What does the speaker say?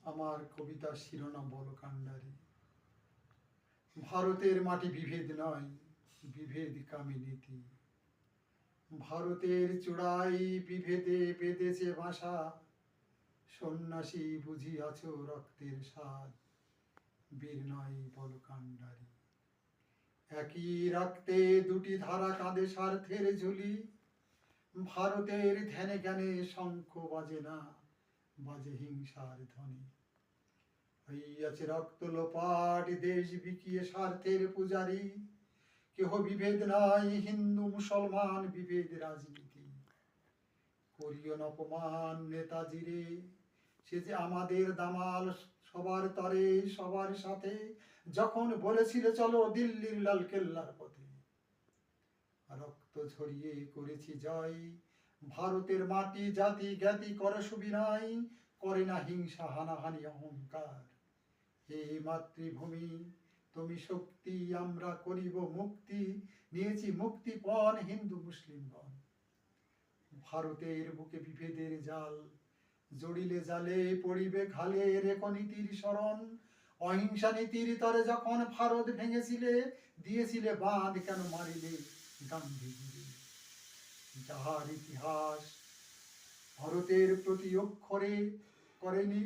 আমার কবিতার শিরোনাম বলকান্ডারী। ভারতের মাটি বিভেদ নয়, বিভেদ কামী নীতি। ভারতের চূড়াই বিভেদে বেঁধেছে বাসা। সন্ন্যাসী বুঝিয়াছ রক্তের স্বাদ, বীর নয় বলকান্ডারী। একই রক্তে দুটি ধারা কাঁধে স্বার্থের ঝুলি। ভারতের ধ্যানে জ্ঞানে শঙ্খ বাজে না, বাজে হিংসার ধ্বনি। হইয়াছে রক্ত লোপাট, দেশ বিকিয়ে স্বার্থের পূজারী। কেহ বিভেদ নাই, হিন্দু মুসলমান বিভেদ রাজনীতি। করিও না অপমান নেতাজিরে, সে যে আমাদের দামাল সবার তরে সবার সাথে। যখন বলেছিল চলো দিল্লির লাল কেল্লার পথে, রক্ত ঝরিয়ে করেছি জয়। ভারতের মাটি জাতি জ্ঞাতি করে সুবিনয়, করে না হিংসা হানাহানি অহংকার। হে মাতৃভূমি তুমি শক্তি, আমরা করিব মুক্তি। নিয়েছি মুক্তিপণ হিন্দু মুসলিমগণ। ভারতের বুকে বিভেদের জাল, জড়িলে জালে পড়িবে ঘালে। রেখো নীতির স্মরণ, অহিংসা নীতির তরে যখন ভারত ভেঙেছিলে। দিয়েছিলে বাঁধ, কেন মারিলে গান্ধীজিরে। যাহার ইতিহাস ভারতের প্রতি অক্ষরে করেনি